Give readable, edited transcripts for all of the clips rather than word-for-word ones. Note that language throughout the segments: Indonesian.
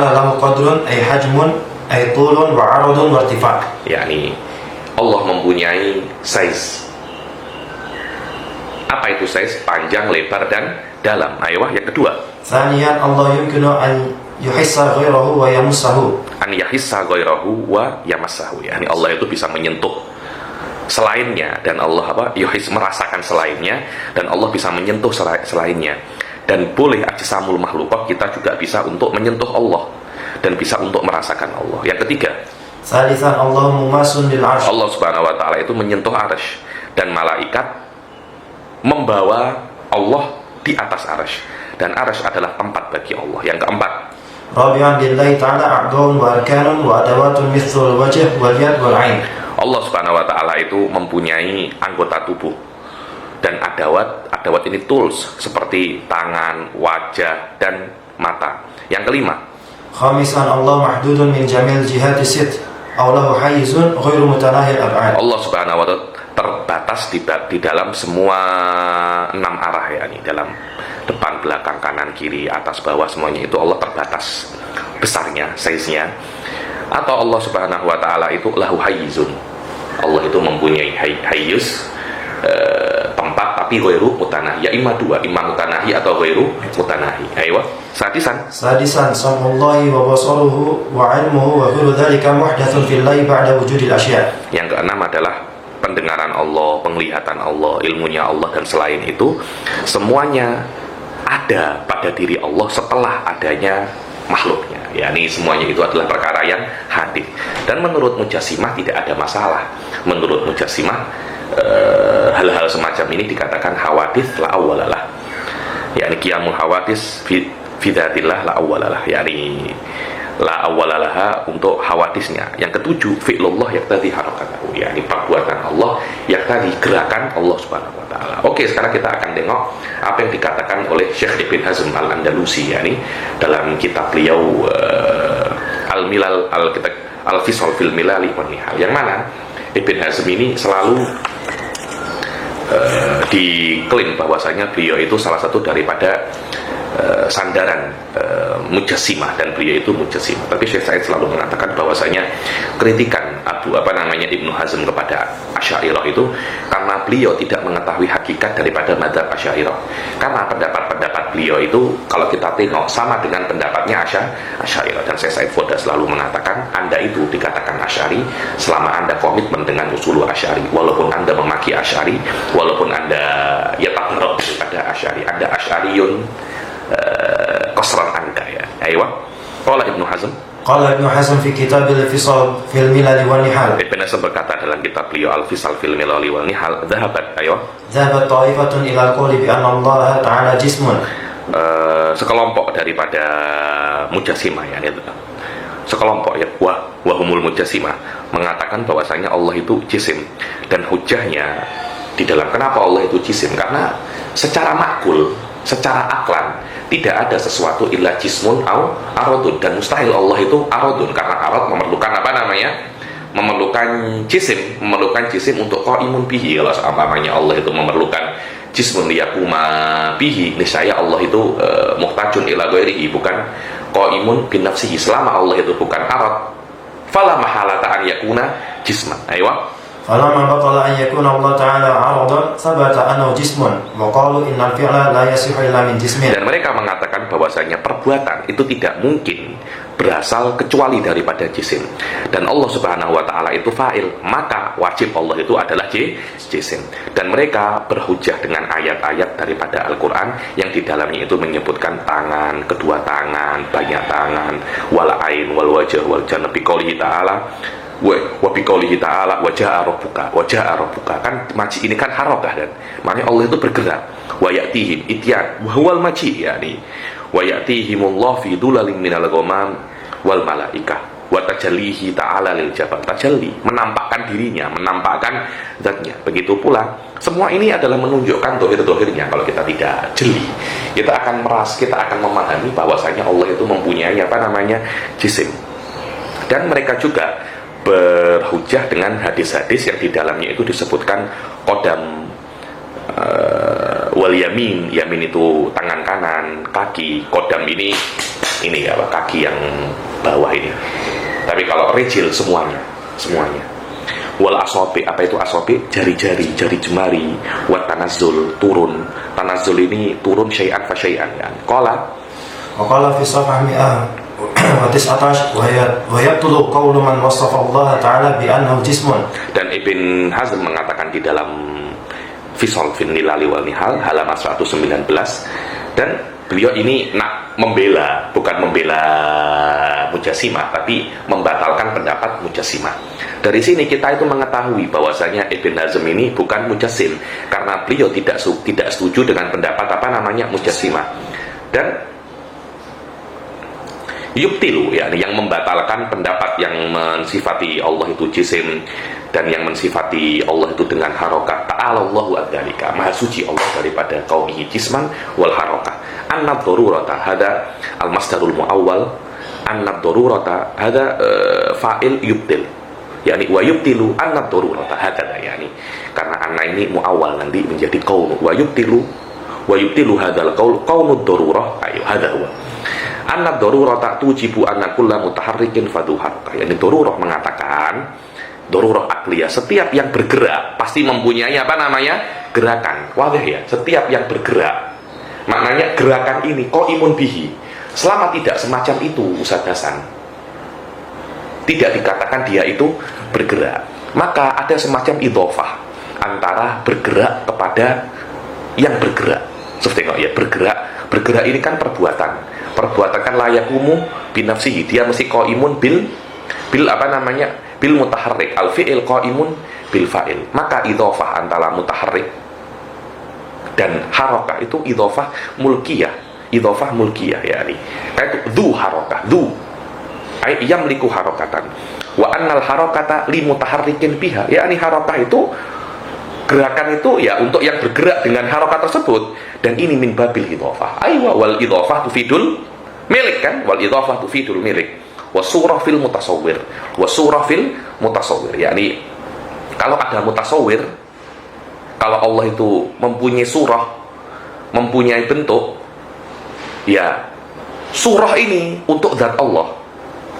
lahu qadrun ay hajmun ay tulun wa 'aradun wa irtifa'. yakni Allah mempunyai size. Apa itu size? Panjang, lebar, dan dalam. Ayo, yang kedua. Thaniyan Allah yumkinu an yuhissa ghairahu wa yamassahu. An yahissa ghairahu wa yamassahu. yakni Allah itu bisa menyentuh selainnya, dan Allah merasakan selainnya, dan Allah bisa menyentuh selainnya. Dan boleh ajsamul makhlukah, kita juga bisa untuk menyentuh Allah dan bisa untuk merasakan Allah. Yang ketiga, Thalithan Allah mumasun bil 'arsy. Allah Subhanahu wa taala itu menyentuh arsy, dan malaikat membawa Allah di atas arsy, dan arsy adalah tempat bagi Allah. Yang keempat, Rabi'an lillahi ta'ala a'dha'un wa arkanun wa adawatun mithlul wajh wal yad wal 'ain. Allah Subhanahu wa taala itu mempunyai anggota tubuh dan adawat ini tools seperti tangan, wajah, dan mata. Yang kelima, Khamisan Allah mahdudun min jamil jihati sit aw lahu hayyizun ghairu mutanahi al-ab'ad. Allah Subhanahu wa taala terbatas di dalam semua 6 arah, yakni dalam depan, belakang, kanan, kiri, atas, bawah, semuanya itu Allah terbatas besarnya, size-nya. Atau Allah Subhanahu wa taala itu lahu hayyizun. Allah itu mempunyai hayyuz, tempat, tapi ghairu mutanahi. Ya imma dua, imma mutanahi atau ghairu mutanahi. Ayo, sadisan Sam'ullahi wa basaruhu wa 'ilmuhu wa kullu dhalika muhdathun fillahi ba'da wujudil asya'. Yang keenam adalah pendengaran Allah, penglihatan Allah, ilmunya Allah, dan selain itu semuanya ada pada diri Allah setelah adanya makhluknya. Yakni semuanya itu adalah perkara yang hadir. Dan menurut Mujassimah tidak ada masalah. Menurut Mujassimah hal-hal semacam ini dikatakan hawadits la awwalalah. Yakni qiyamul hawadits fi dzatillah la awwalalah. Yakni la awwalalah untuk hawaditsnya. Yang ketujuh, fi'lullah yaqtadi harakatahu. Yakni perbuatan Allah yaqtadi gerakan Allah Subhanahu wa taala. Oke, sekarang kita akan tengok apa yang dikatakan oleh Syekh Ibn Hazm Al-Andalusi, yakni dalam kitab beliau Al-Milal Al-Fisal fil Milali wan Nihal, yang mana Ibn Hazm ini selalu diklaim bahwasanya beliau itu salah satu daripada sandaran Mujassimah, dan beliau itu Mujassimah. Tapi Syekh Said selalu mengatakan bahwasanya kritikan Ibnu Hazm kepada Asy'ariyah itu karena beliau tidak mengetahui hakikat daripada madzhab Asy'ariyah. Karena pendapat-pendapat beliau itu kalau kita tengok sama dengan pendapatnya Asy'ariyah, dan Syekh Said Foda selalu mengatakan Anda itu dikatakan Asy'ari selama Anda komitmen dengan usul Asy'ari. Walaupun Anda memaki Asy'ari, walaupun Anda tabarruk daripada Asy'ari, Anda Asy'ariyun kosran Anda, ya. Ayo, qala Ibnu Hazm. Qala Ibnu Hazm fi kitab al-Fisal fil Milal wan Nihal. Ibnu Hazm berkata dalam kitab beliau Al-Fisal fil Milal wan Nihal, dhahabat ta'ifatun ila al-qawli bi anna Allah ta'ala jismun. Sekelompok daripada Mujassimah, ya, sekelompok, ya, wahumul Mujassimah mengatakan bahwasanya Allah itu jisim, dan hujahnya di dalam kenapa Allah itu jisim, karena secara makul, secara aklan tidak ada sesuatu illa jismun au aradun, dan mustahil Allah itu aradun, karena arad memerlukan memerlukan jisim untuk qaimun bihi. Kalau umpamanya Allah itu memerlukan jismun liyaquma bihi, niscaya Allah itu muhtajun ila ghairihi, bukan qaimun bin nafsihi. Selama Allah itu bukan arad, fala mahalata an yakuna jisman. Ayo, فلما بطل أن يكون الله تعالى عرضا ثبت أنه جسم وقالوا إن الفعل لا يصح إلا من جسم. Dan mereka mengatakan bahwasanya perbuatan itu tidak mungkin berasal kecuali daripada jisim, dan Allah Subhanahu wa taala itu fa'il, maka wajib Allah itu adalah jisim. Dan mereka berhujjah dengan ayat-ayat daripada Al-Qur'an yang di dalamnya itu menyebutkan tangan, kedua tangan, banyak tangan, wal ain wal wajh wal janab biqoulihi ta'ala wa biqoulihi ta'ala waja'a rabbuka. Kan maji ini kan harakah, dan maknanya Allah itu bergerak. Wa ya'tihim ityan wa huwal maji, yakni wa ya'tihimullah fi dhulalin minal ghamam wal malaikah wa tajallihi ta'ala lil jabal. Tajalli, menampakkan dirinya, menampakkan zatnya. Begitu pula semua ini adalah menunjukkan dohir-dohirnya. Kalau kita tidak jeli, kita akan memahami bahwasanya Allah itu mempunyai jisim. Dan mereka juga berhujjah dengan hadis-hadis yang di dalamnya itu disebutkan qadam wal yamin. Yamin itu tangan kanan, kaki. Qadam ini ini ya, kaki yang bawah ini. Tapi kalau rijil semuanya. Wal asobi, apa itu asobi? Jari-jari, jari jemari. Wat tanazzul, turun. Tanazzul ini turun syai'an fa syai'an ya. Qala fi safhah 119 wa yabtulu qawlu man wasafa Allah Ta'ala bi annahu jismun. Dan Ibn Hazm mengatakan di dalam Fisal fin Nilali wal Nihal halaman 119, dan beliau ini nak membela, bukan membela Mujassimah, tapi membatalkan pendapat Mujassimah. Dari sini kita itu mengetahui bahwasanya Ibn Hazm ini bukan Mujassim, karena beliau tidak setuju dengan pendapat Mujassimah. Dan yubtilu, yakni yang membatalkan pendapat yang mensifati Allah itu jisim dan yang mensifati Allah itu dengan harokat. Ta'ala Allahu adzalika, maha suci Allah daripada qaumihi jisman wal harokat. Annad darurata hada al masdarul muawwal, annad darurata hada fa'il yubtil, yakni wa yubtilu annad darurata hada, yakni karena anna ini muawwal nanti menjadi qaum, wa yubtilu hadzal qaul qaumud darurah. Ayo hada huwa anna darurata tujibu anna kulla mutaharrikin faduhar. Yani darurah mengatakan, darurah akliyah, setiap yang bergerak pasti mempunyai gerakan. Wadah ya, setiap yang bergerak, maknanya gerakan ini qaimun bihi. Selama tidak semacam itu Ustaz Hasan, tidak dikatakan dia itu bergerak, maka ada semacam idhofah antara bergerak kepada yang bergerak. Seperti ya, bergerak ini kan perbuatan kan layakumu binafsihi, dia mesti qaimun bil mutaharrik, al fi'il qaimun bil fa'il. Maka idhofah antara mutaharrik dan harakah itu idhofah mulkiyah yakni itu dzu harakah, dzu ay yamliku harakatan, wa annal harakata li mutaharrikin biha, yakni harakah itu gerakan itu ya untuk yang bergerak dengan harokat tersebut. Dan ini min babil idhofah. Aywa wal idhofah tufidul milik kan, wal idhofah tufidul milik. Wasurah fil mutasawwir, yakni kalau ada mutasawwir, kalau Allah itu mempunyai surah, mempunyai bentuk, ya surah ini untuk zat Allah.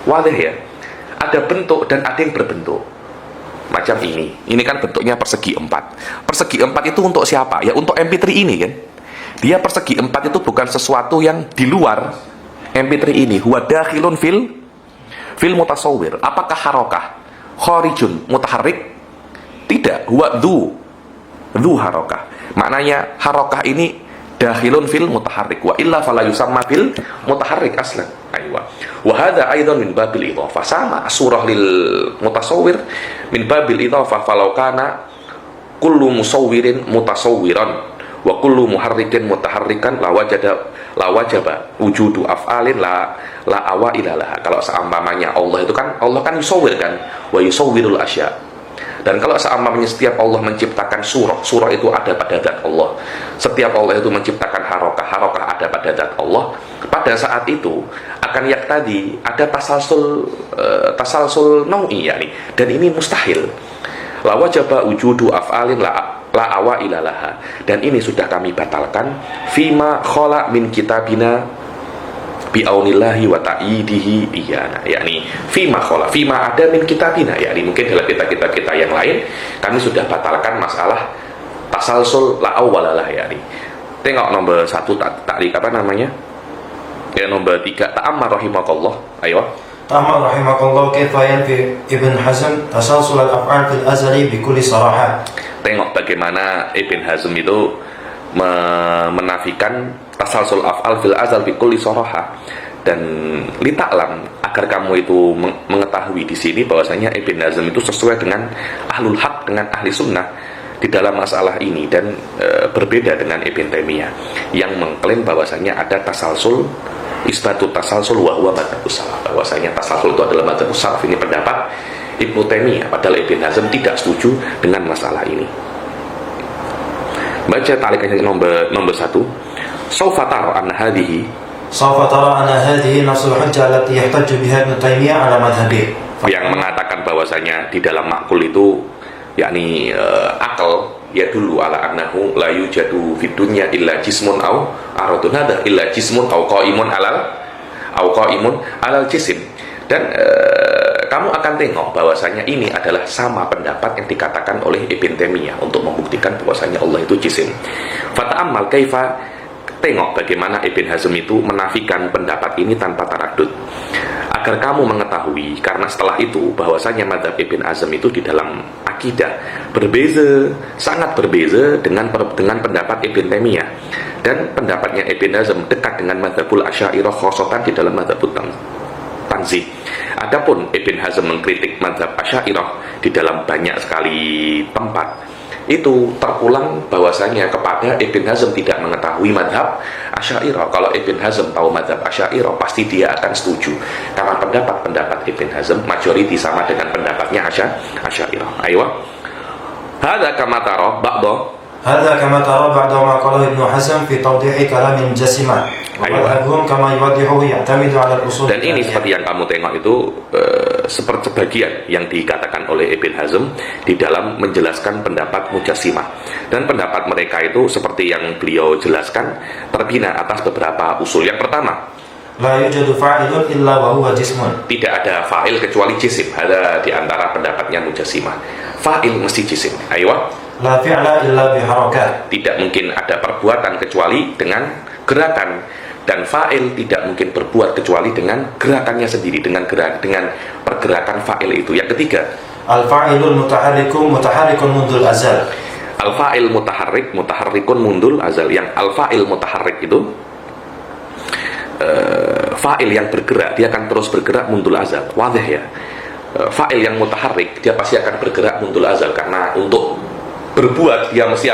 Wadah ya, ada bentuk dan ada yang berbentuk. Macam ini kan bentuknya persegi 4. Persegi 4 itu untuk siapa? Ya untuk MP3 ini kan. Dia persegi 4 itu bukan sesuatu yang di luar MP3 ini. Huwa dakhilun fil mutasawwir. Apakah harokah kharijun mutaharrik? Tidak. Huwa dzu harokah. Maknanya harokah ini dakhilun fil mutaharrik, wa illa fala yusamma fil mutaharrik aslan. Aywa. Wa hadza aidan min babil idhofah. Sama surah lil mutasawwir min babil idhofah, falau kana kullu musawwirin mutasawwiran wa kullu muharrikin mutaharrikan la wajaba wujudu af'alin la awa ilalah. Kalau seumpamanya Allah itu kan, Allah kan yusawwir kan, wa yusawwirul asya. Dan kalau seumpamanya setiap Allah menciptakan surah itu ada pada zat Allah. Setiap Allah itu menciptakan harokah ada pada zat Allah. Pada saat itu akan tadi ada tasalsul nau'i, yani, dan ini mustahil. La wajaba wujudu af'alin la awa ilalaha. Dan ini sudah kami batalkan fima khala min kitabina bi'aunillahi wa ta'idihi iyana, yakni fima ada min kitabina, yakni mungkin dalam kitab-kitab kita yang lain kami sudah batalkan masalah tasalsul la awwalalah, yakni. Tengok nomor 1 taklik apa namanya? Ya nomor 3 ta'ammar rahimakallah. Ayo. Ta'ammar rahimakallah kaifa yanfi Ibn Hazm tasalsul al-af'al fil azali bi kulli sarahah. Tengok bagaimana Ibn Hazm itu menafikan tasalsul af'al fil azal bi kulli sarahah. Dan lita'lam, agar kamu itu mengetahui di sini bahwasanya Ibn Hazm itu sesuai dengan ahlul haq, dengan ahli sunnah di dalam masalah ini, dan berbeda dengan Ibn Taimiyah yang mengklaim bahwasanya ada tasalsul, isbatut tasalsul wa huwa madzhabus salaf, bahwasanya tasalsul itu adalah madzhabus salaf. Ini pendapat Ibnu Taimiyah, padahal Ibn Hazm tidak setuju dengan masalah ini. Baca talikannya nomor 1. Sawfa tara anna hadhihi nafsul hujjah allati yahtaju biha Ibnu Taimiyah ala madhhabi, yang mengatakan bahwasanya di dalam makul itu, yakni akal, ya dulu ala annahu la yujadu fid dunya illa jismun aw aradun hada illa jismun aw qaimun au qaimun alal jisim. Dan kamu akan tengok bahwasanya ini adalah sama pendapat yang dikatakan oleh Ibn Taimiyah untuk membuktikan bahwasanya Allah itu jisim. Fata'ammal kaifa, tengok bagaimana Ibn Hazm itu menafikan pendapat ini tanpa taraddud. Agar kamu mengetahui, karena setelah itu bahwasanya mazhab Ibn Hazm itu di dalam akidah berbeza, sangat berbeza dengan pendapat Ibn Taimiyah. Dan pendapatnya Ibn Hazm dekat dengan mazhabul Asy'ariyah khosotan di dalam mazhabul Tanzih. Adapun Ibn Hazm mengkritik mazhab Asy'ariyah di dalam banyak sekali tempat, itu terpulang bahwasanya kepada Ibn Hazm tidak mengetahui mazhab Asy'ariyah. Kalau Ibn Hazm tahu mazhab Asy'ariyah, pasti dia akan setuju, karena pendapat Ibn Hazm majority sama dengan pendapatnya Asy'ariyah. Ayo, hadza kama tara ba'da. هذا كما ترى بعد ما قاله ابن حزم في توضيح كلام الجسمة ومذهبهم كما يوضحه يعتمد على الأصول. Dan ini seperti yang kamu tengok itu seperti sebagian yang dikatakan oleh Ibn Hazm di dalam menjelaskan pendapat Mujassimah. Dan pendapat mereka itu seperti yang beliau jelaskan terbina atas beberapa usul. Yang pertama, la yujadu fa'ilun illa wa huwa jismun. Tidak ada fa'il kecuali jisim. Ada di antara pendapatnya Mujassimah. Fa'il mesti jisim. Ayo. La fi'la illa biharakat. Tidak mungkin ada perbuatan kecuali dengan gerakan, dan fa'il tidak mungkin berbuat kecuali dengan gerakannya sendiri, dengan pergerakan fa'il itu. Yang ketiga, al-fa'ilul mutaharrikun mundul azal. Al-fa'il mutaharrikun mundul azal. Yang al-fa'il mutaharrik itu fa'il yang bergerak, dia akan terus bergerak mundul azal. Wadih ya. Fa'il yang mutaharrik dia pasti akan bergerak mundul azal, karena untuk berbuat dia mesti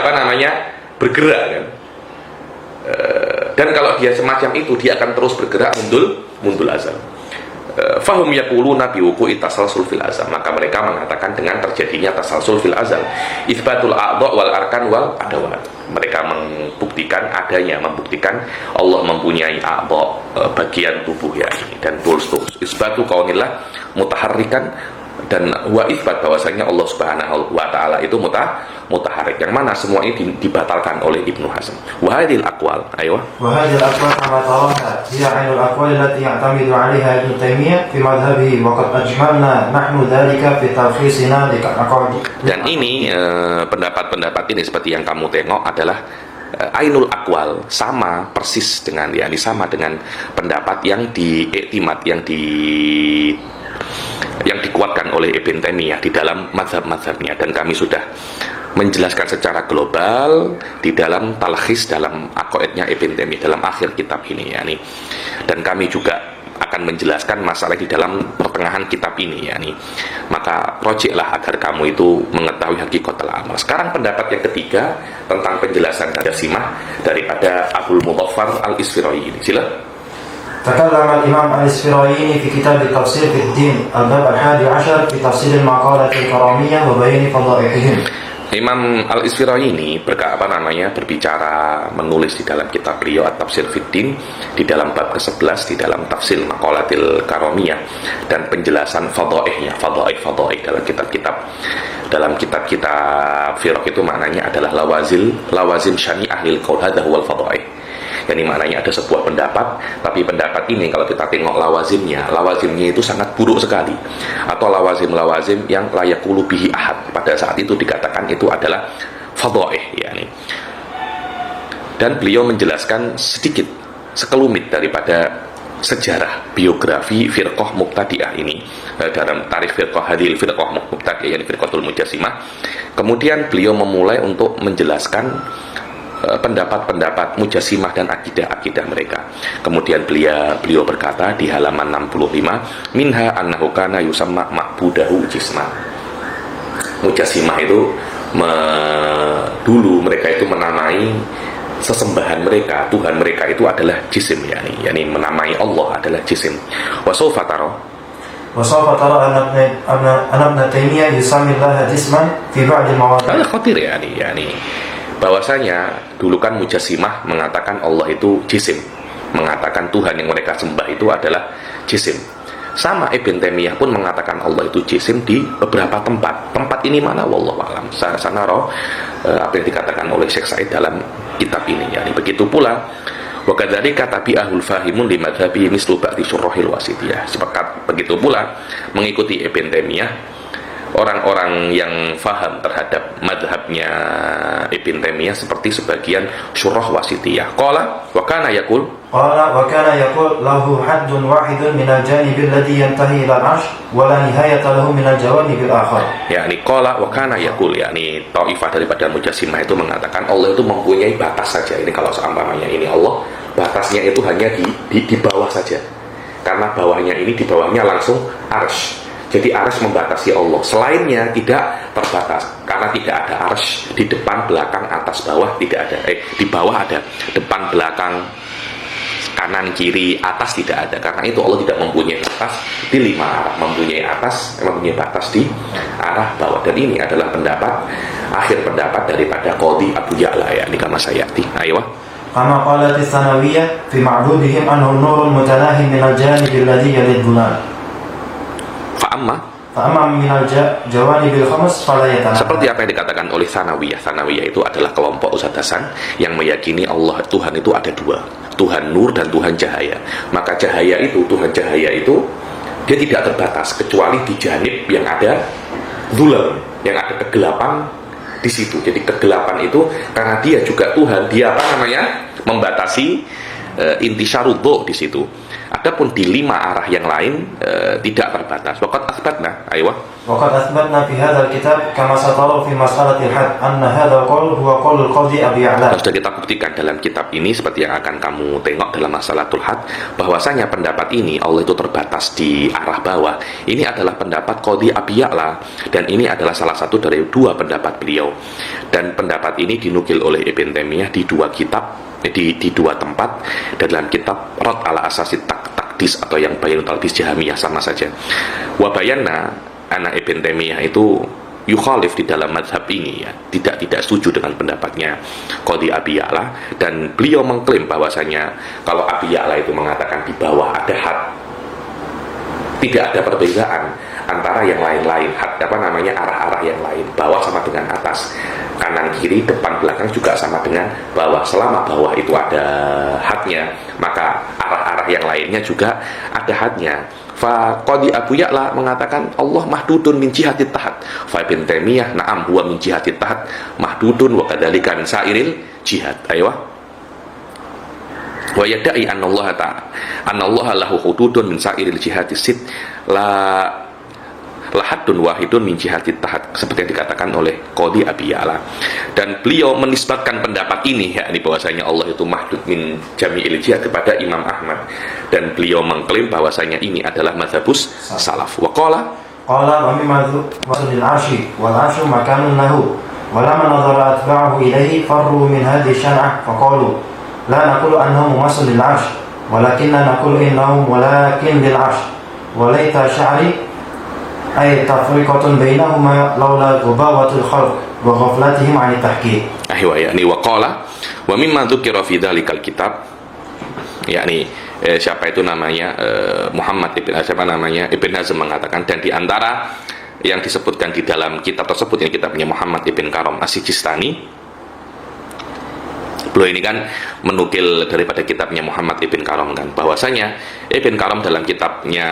bergerak kan. Dan kalau dia semacam itu, dia akan terus bergerak mundul azal. Fahum yaquluna bi wuqu'i tasalsul fil azal, maka mereka mengatakan dengan terjadinya tasalsul fil azal, itsbatul a'dha wal arkan wal adawat. Mereka membuktikan Allah mempunyai a'dha, bagian tubuh ya, dan tools. Itsbatu kaunillah mutaharrikan, dan wa itsbat bahwasanya Allah Subhanahu wa taala itu mutaharrik, yang mana semua ini dibatalkan oleh Ibnu Hazm. Wa hadhil aqwal, ayo. Wa hadhil aqwal kama taraha hiya 'ainul aqwal allati ya'tamidu 'alayha Ibnu Taimiyah fi madhhabihi wa qad ajmalna nahnu dhalika fi talkhisina liqa'aqadi. Dan ini pendapat-pendapat ini seperti yang kamu tengok adalah ainul aqwal, sama persis dengan sama dengan pendapat yang diiktimad, yang dikuatkan oleh Ibn Taimiyah di dalam mazhab-mazhabnya. Dan kami sudah menjelaskan secara global di dalam talkhis, dalam aqaidnya Ibn Taimiyah, dalam akhir kitab ini dan kami juga akan menjelaskan masalah di dalam pertengahan kitab ini Maka projectlah agar kamu itu mengetahui hakikatul amal. Sekarang pendapat yang ketiga tentang penjelasan Mujassimah daripada Abul Mudhaffar al-Isfirayini ini. Sila. تكلم الإمام الإسفرايني في كتاب التفسير في الدين الباب 11 في تفسير المقالة الكرامية وبيان فضائلهم. Imam Al-Isfirayini berbicara, menulis di dalam kitab beliau At-Tafsir Fiddin di dalam bab ke-11 di dalam tafsir Maqalatil Karamiyah dan penjelasan fadhaihnya, fadhaih dalam kitab firaq itu maknanya adalah lawazim syani'ah lil qaul hadza huwal fadhaih. Jadi maknanya ada sebuah pendapat, tapi pendapat ini kalau kita tengok lawazimnya itu sangat buruk sekali, atau lawazim yang layak bihi ahad. Pada saat itu dikatakan itu adalah fadhaih Dan beliau menjelaskan sedikit, sekelumit daripada sejarah biografi firqah Muqtadi'ah ini dalam tarikh firqah hadil firqah Muqtadi'ah, yakni firqatul Mujassimah. Kemudian beliau memulai untuk menjelaskan pendapat-pendapat Mujassimah dan akidah mereka. Kemudian beliau berkata di halaman 65, minha annahu kana yusamma ma'budahu jisman. Mujassimah itu dulu mereka itu menamai sesembahan mereka, Tuhan mereka itu adalah jisim, yakni menamai Allah adalah jisim. Wa sawfa tara anna Ibn Taimiyah yusammi Allah jisman fi ba'd al-mawadi'. Ada khatir bahwasanya dulu kan Mujassimah mengatakan Allah itu jisim, mengatakan Tuhan yang mereka sembah itu adalah jisim. Sama Ibn Taimiyah pun mengatakan Allah itu jisim di beberapa tempat. Tempat ini mana? Wallahu a'lam. Sanaro apa yang dikatakan oleh Syekh Said dalam kitab ini. Begitu pula Wa kadzalika tabi'ahul fahimun li madzhabi mislu ba'di syurahil wasitiyah. Sepakat begitu pula mengikuti Ibn Taimiyah orang-orang yang faham terhadap madhabnya Ibn Taimiyah seperti sebagian syurah wasitiyah. Qala wa kana yaqul lahu haddun wahidun minal janibil ladzi yantahi ila al-'arsh wa la nihayata lahu minal jawanibil akhar. yakni qala wa kana yaqul, yakni taifah daripada Mujassimah itu mengatakan Allah itu mempunyai batas saja. Ini kalau seumpamanya ini Allah, batasnya itu hanya di bawah saja. Karena bawahnya ini, di bawahnya langsung arsy. Jadi arsy membatasi Allah. Selainnya tidak terbatas. Karena tidak ada arsy di depan, belakang, atas, bawah tidak ada. Di bawah ada, depan, belakang, kanan, kiri, atas tidak ada. Karena itu Allah tidak mempunyai batas di 5 arah. Mempunyai batas di arah bawah. Dan ini adalah akhir pendapat daripada Qadhi Abu Ya'la, ya ini kama sayati. Ayo. Kama qalat as-Sanawiyah fi ma'budihim anhu nurul mutanahi minal janibil ladzi yaliduna. Fa'amma minal jawanibil khams fala yatanaha. seperti apa yang dikatakan oleh Sanawiyah. Sanawiyah itu adalah kelompok Ustadz Hasan yang meyakini Allah Tuhan itu ada 2, Tuhan nur dan Tuhan cahaya. Maka Tuhan cahaya itu dia tidak terbatas kecuali di janib yang ada dhulam, yang ada kegelapan di situ. Jadi kegelapan itu karena dia juga Tuhan, dia membatasi intisyarud dhu di situ. Adapun di 5 arah yang lain tidak terbatas. Waqad atsbatna, Waqad atsbatna fi hadzal kitab kama satara fi mas'alatil had anna hadzal qaul huwa qaulul Qadhi Abi Ya'la. Sudah kita buktikan dalam kitab ini seperti yang akan kamu tengok dalam Masalatul Had, bahwasanya pendapat ini Allah itu terbatas di arah bawah. Ini adalah pendapat Qadhi Abi Ya'la dan ini adalah salah satu dari 2 pendapat beliau. Dan pendapat ini dinukil oleh Ibn Taimiyah di 2 kitab, di 2 tempat, dan dalam kitab Rad ala Asasi Takdis atau yang Bayanul Talbis Jahmiyah sama saja. Wa bayanna anak Ibn Taimiyah itu yukhalif di dalam mazhab ini, ya, tidak setuju dengan pendapatnya Qadhi Abi Ya'la, dan beliau mengklaim bahwasanya kalau Abi Ya'la itu mengatakan di bawah ada had, tidak ada perbedaan antara yang lain-lain, arah-arah yang lain, bawah sama dengan atas, kanan kiri, depan belakang juga sama dengan bawah. Selama bawah itu ada hadnya, maka arah-arah yang lainnya juga ada hadnya. Fa Qadhi Abu Ya'la mengatakan Allah mahdudun min jihatit tahat. Fa Ibn Taimiyah na'am huwa min jihatit tahat mahdudun wa kadzalika min sairil jihad. Wa yadai anallaha lahu hududun min sairil jihatis sit lahadun wahidun min jihatit tahat, seperti yang dikatakan oleh Qadhi Abi Ya'la. Dan beliau menisbatkan pendapat ini, yakni bahwasanya Allah itu mahdud min jami'il jihad, kepada Imam Ahmad, dan beliau mengklaim bahwasanya ini adalah mazhabus salaf. Wa qala wa mimma masalil 'arsy wal 'arsyu makanun lahu wa lamma nadhara atba'uhu ilayhi farru min hadhihi syar'ah faqalu la naqulu annahum masalil 'arsy walakinna naqulu innahum walakin lil 'arsy wa laita sya'ri ay tafriqatun bainahuma laula ghabawatul khalq wa ghaflatihim 'ani tahqiq. yakni wa qala wa mimma dzukira fi dzalikal kitab, yakni siapa itu namanya Muhammad Ibn Hazm mengatakan, dan di antara yang disebutkan di dalam kitab tersebut, yang kitabnya Muhammad Ibn Karam As-Sijistani, beliau ini kan menukil daripada kitabnya Muhammad Ibn Karam, kan, bahwasanya Ibn Karam dalam kitabnya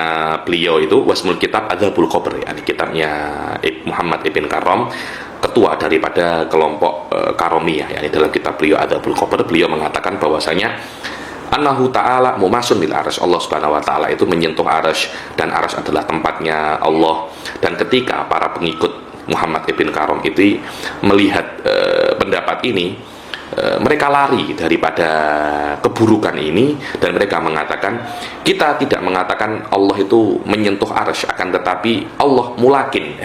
beliau itu Wasmul Kitab Adzabul Qabr, yakni kitabnya Muhammad Ibn Karam, ketua daripada kelompok Karomiyah, yakni dalam kitab beliau Adzabul Qabr, beliau mengatakan bahwasanya Annahu ta'ala mumasun bil arsy, Allah subhanahu wa ta'ala itu menyentuh arsy, dan arsy adalah tempatnya Allah. Dan ketika para pengikut Muhammad Ibn Karam itu melihat pendapat ini, mereka lari daripada keburukan ini, dan mereka mengatakan, kita tidak mengatakan Allah itu menyentuh arsy, akan tetapi Allah mulakin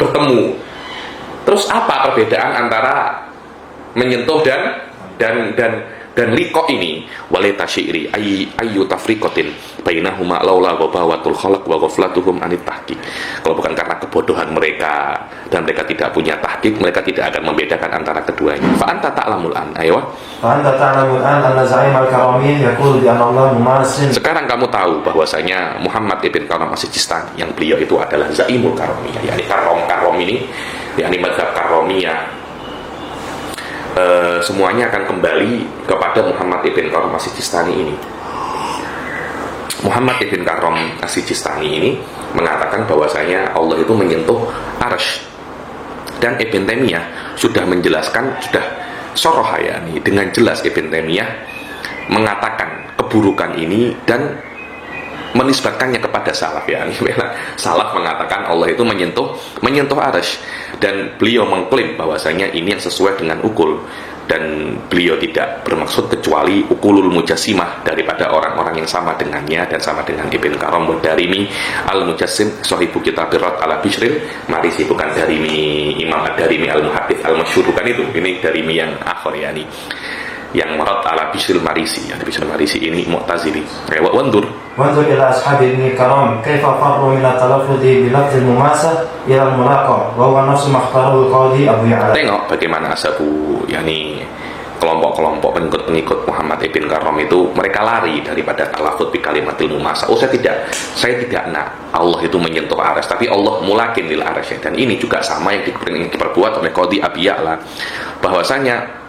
bertemu. Terus apa perbedaan antara menyentuh dan liqa ini? Walita syi'ri ayyu tafriqatin bainahuma laula ghabawatul khalq wa ghaflatuhum anit tahqiq. Kalau bukan karena kebodohan mereka dan mereka tidak punya tahqiq, mereka tidak akan membedakan antara keduanya. Fa anta ta'lamul an, Fa anta ta'lamul an anna za'im al-Karamiyyah yaqulu bi anna Allah mumasil. Sekarang kamu tahu bahwasanya Muhammad Ibn Karam As-Sijistani, yang beliau itu adalah Zaimul Karamiyyah, yakni Karom ini, yakni mazhab Karomiyah, semuanya akan kembali kepada Muhammad ibn Karom As-Sijistani ini. Muhammad ibn Karom As-Sijistani ini mengatakan bahwasanya Allah itu menyentuh arsy, dan Ibn Taimiyah sudah menjelaskan, sudah soroha ya nih, dengan jelas Ibn Taimiyah mengatakan keburukan ini dan menisbatkannya kepada salaf ya. Salaf mengatakan Allah itu menyentuh arsy, dan beliau mengklaim bahwasanya ini yang sesuai dengan ukul, dan beliau tidak bermaksud kecuali ukulul mujassimah daripada orang-orang yang sama dengannya dan sama dengan Ibn Karom wa Darimi al-Mujassim sahibu kitab Rad ala Bishril Marisi, bukan Darimi Imam Ad-Darimi al-Muhaddits al-Masyhur, bukan itu, ini Darimi yang akhir ya nih, yang Rad ala Bishril Marisi. Bishril Marisi ini Mu'tazili. Wandur ila ashabi Ibn Karam kaifa farru min at-talaffuz bi lafz al-mumasah ila al-mulaqah wa huwa nafsu ma ikhtarahu al-qadi Abu Ya'la. Tengok bagaimana ashabu yakni kelompok-kelompok pengikut Muhammad ibn Karom itu mereka lari daripada talafut bi kalimatil mumasah. Saya tidak nak Allah itu menyentuh arsy, tapi Allah mulakin lil arsy, dan ini juga sama yang diperbuat oleh Qadi Abi Ya'la, bahwasanya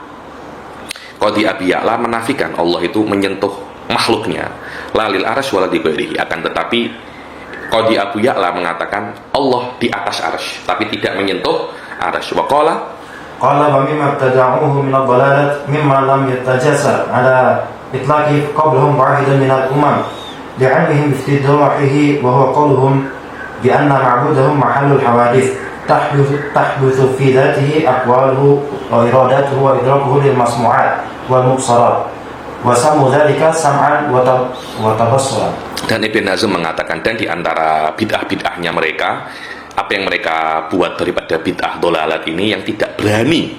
Qadi Abi Ya'la menafikan Allah itu menyentuh makhluknya lalil arsy wala di ghairihi, akan tetapi Qadi Abu Ya'la mengatakan Allah di atas arsy tapi tidak menyentuh arsy. Wa qala wa mimma ibtada'uhu min ad-dalalat mimma lam yatajassa ala itlaqi qablahum wahidan min al-umam li'anihim iftidahihi wa huwa qawluhum bi anna ma'budahum mahallul hawadith tahduthu fi dhatihi aqwaluhu wa iradatuhu wa idrakuhu lil masmu'at wal mubsarat wa samu dzalika sam'an wa tabassuran. Dan Ibn Hazm mengatakan, dan di antara bid'ah-bid'ahnya mereka, apa yang mereka buat daripada bid'ah dolalat ini yang tidak berani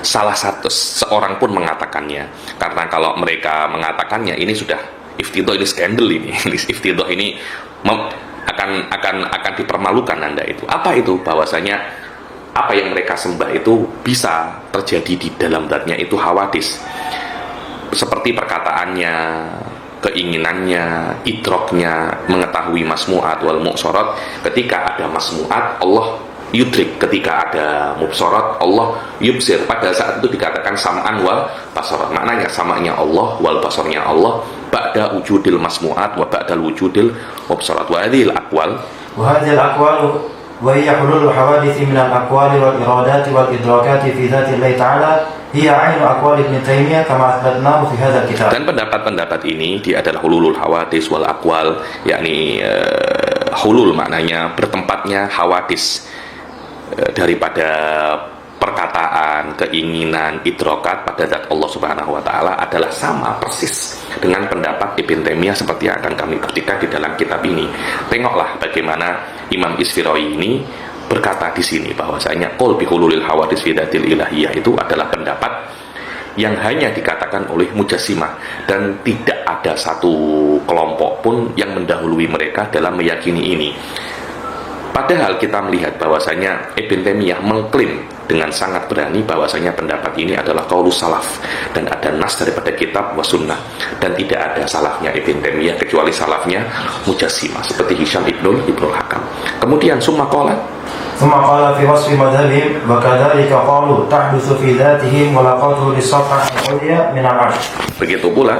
salah satu seorang pun mengatakannya, karena kalau mereka mengatakannya ini sudah iftidah, ini skandal, ini iftidah ini akan dipermalukan Anda itu. Apa itu? Bahwasanya apa yang mereka sembah itu bisa terjadi di dalam zatnya itu hawadis, seperti perkataannya, keinginannya, idroknya, mengetahui masmu'at wal mu'sorat. Ketika ada masmu'at, Allah yudrik. Ketika ada mubsorat, Allah yubsir. Pada saat itu dikatakan sam'an wal basorat. Maknanya sama'nya Allah wal basornya Allah ba'da wujudil masmu'at wa ba'dal wujudil mubsorat. Wa hadhil aqwal وهي حلول الحوادث من الأقوال والإرادات والإدراكات في ذات الله تعالى هي عين أقوال ابن تيمية كما أثبتناه في هذا الكتاب. Dan pendapat-pendapat ini dia adalah hululul hawadis wal aqwal, yakni hulul maknanya bertempatnya hawadis, daripada perkataan, keinginan, idrokat pada zat Allah Subhanahu wa taala adalah sama persis dengan pendapat Ibn Taimiyah seperti yang akan kami buktikan di dalam kitab ini. Tengoklah bagaimana Imam Isfirayi ini berkata di sini bahwasanya qul bi hululil hawadis fi dzatil ilahiyah itu adalah pendapat yang hanya dikatakan oleh Mujassimah, dan tidak ada satu kelompok pun yang mendahului mereka dalam meyakini ini. Padahal kita melihat bahwasanya Ibn Taimiyah mengklaim dengan sangat berani bahwasanya pendapat ini adalah qaulus salaf, dan ada nas daripada kitab wa sunnah, dan tidak ada salafnya Ibn Taimiyah kecuali salafnya Mujassimah seperti Hisham ibnul Hakam. Kemudian summa qala fi wasfi madhabihim wa kadzalika qalu tahdutsu fi dzatihim wa laqatuhu lis-safhah al-ulya min al-'arsh. Begitu pula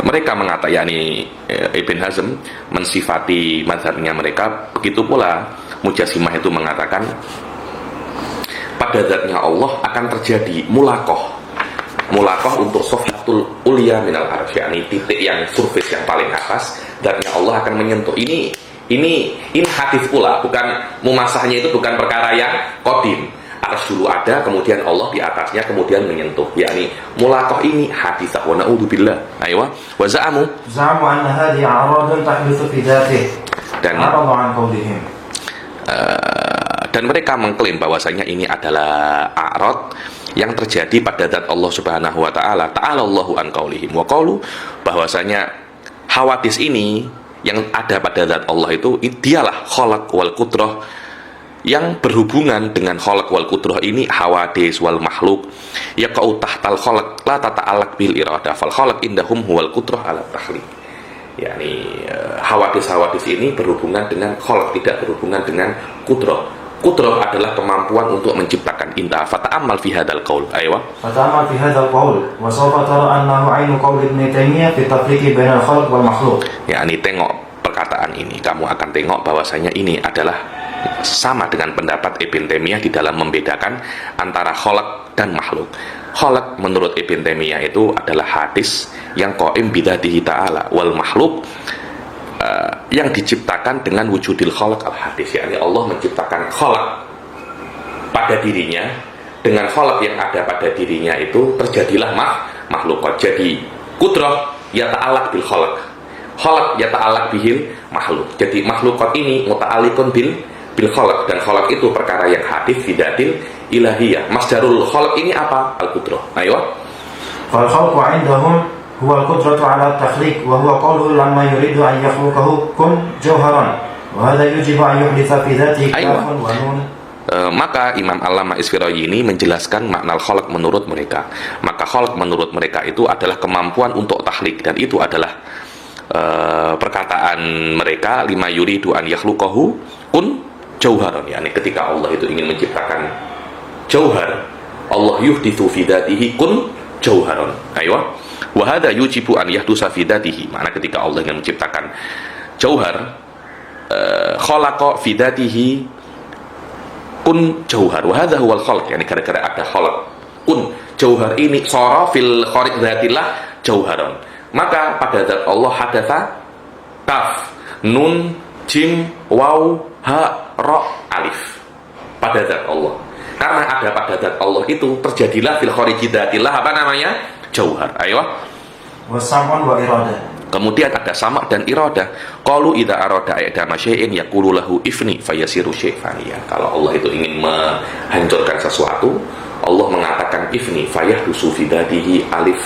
mereka mengatakan, yakni Ibn Hazm mensifati mazhabnya mereka, begitu pula Mujassimah itu mengatakan pada zatnya Allah akan terjadi mulaqah untuk sofhatul ulya minal arsy, yakni titik yang surface yang paling atas, zatnya Allah akan menyentuh. Ini hadis pula, bukan mumasahnya itu bukan perkara yang qadim. Arsy dulu ada, kemudian Allah di atasnya, kemudian menyentuh. Yakni mulaqah ini hadis wa na'udzubillah. Aywa wa za'amu anna hadhihi a'radun tahdutsu fi dzatihi. Dan mereka mengklaim bahwasanya ini adalah a'rad yang terjadi pada zat Allah Subhanahu wa taala. Ta'ala Allahu an qaulihim wa qaulu, bahwasanya hawadis ini yang ada pada zat Allah itu dialah khalaq wal qudrah, yang berhubungan dengan khalaq wal qudrah ini hawadis wal makhluk yaqau tahtal khalaq la tata'allaq bil iradah fal khalaq indahum huwal qudrah ala takhliq. yakni hawadis ini berhubungan dengan khalaq, tidak berhubungan dengan qudrah. Qudrah adalah kemampuan untuk menciptakan. Inta fata'amal fi hadzal qaul. Ayo. فتأمل في هذا القول وسوف ترى أنه عين قول ابن تيمية في التفريق بين الخلق والمخلوق. Ya, ini tengok perkataan ini. Kamu akan tengok bahwasanya ini adalah sama dengan pendapat Ibn Taimiyah di dalam membedakan antara khalaq dan makhluk. Khalaq menurut Ibn Taimiyah itu adalah hadis yang qaim bidzatihi ta'ala, wal makhluk yang diciptakan dengan wujudil khalaq al hadis, yakni Allah menciptakan khalaq pada dirinya, dengan khalaq yang ada pada dirinya itu terjadilah makhlukat. Jadi qudrah yata'allaq bil khalaq, khalaq yata'allaq bihil makhluk. Jadi makhlukat ini muta'alliqun bil khalaq, dan khalaq itu perkara yang hadis bidatil ilahiyah. Masdarul khalaq ini apa? Al qudrah. Ayo. فالخلق عندهم هو القدرة على التخليق وهو قوله لما يريد أن يخلقه كن جوهرا وهذا يجب أن يحدث في ذاته كاف ونون. Maka Imam Allama Isfirayi ini menjelaskan makna khalaq menurut mereka. Maka khalaq menurut mereka itu adalah kemampuan untuk takhlik, dan itu adalah perkataan mereka lima yuridu an yakhluqahu kun jauharan, yakni ketika Allah itu ingin menciptakan jauhar, Allah yuhditsu fi dzatihi kun jauharan. Ayo. Wa hadza yujibu an yahdusa fi dzatihi. Makna ketika Allah ingin menciptakan jauhar, khalaqa fi dzatihi kun jauhar. Wa hadza huwal khalq, yani gara-gara ada khalq. Kun jauhar ini sara fil khariq dzatillah jauharan. Maka pada zat Allah hadatsa kaf, nun, jim, waw, ha, ra, alif. Pada zat Allah. Karena ada pada zat Allah itu terjadilah fil khariq dzatillah apa namanya? Jauhar. Ayo. Wasam'un wa iradah. Kemudian ada sama dan iradah. Qalu idza arada i'dama syai'in yaqulu lahu ifni fayasiru syai'faniya. Kalau Allah itu ingin menghancurkan sesuatu, Allah mengatakan ifni fayahdusu fi dzatihi alif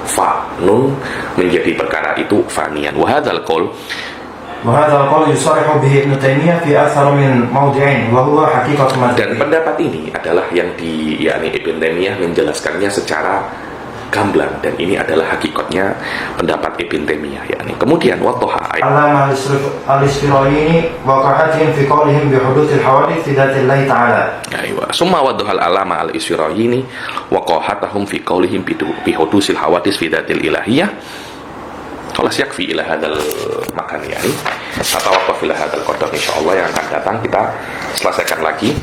fa nun, menjadi perkara itu fanian. Wa hadzal qaul وهذا القول يصرح به ابن تيمية في أكثر من موضع وهو حقيقة dan مذهبه. pendapat ini adalah yang yakni Ibn Taimiyah menjelaskannya secara gamblang, dan ini adalah hakikatnya pendapat Ibn Taimiyah, yakni. Kemudian wadduha علامة الإسفرايني وقعتهم في قولهم بحدوث الحوادث في ذات الله تعالى. Aywa. Summa wadduha al-alama al-Isfirayini wa qahatahum fi qawlihim bi hudusil hawadis fi dzatil ilahiyah. Khalas yakfi ila hadzal makan, yani atawaqaf ila hadzal qadar. Insyaallah yang akan datang kita selesaikan lagi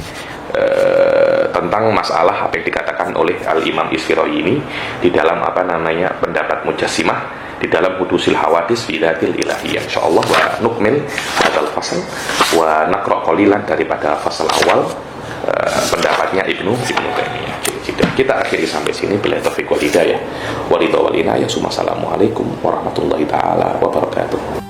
tentang masalah apa yang dikatakan oleh Al-Imam Isfirayi ini di dalam apa namanya pendapat Mujassimah di dalam hudusil hawadis fi dzatil ilahiyah. Insyaallah wa nukmil hadzal fasal wa naqra qalilan daripada fasal awal pendapatnya Ibnu Taimiyah. Kita akhiri sampai sini. Billahi taufiq wal hidayah wa ridha wal inayah. Assalamualaikum warahmatullahi taala wabarakatuh.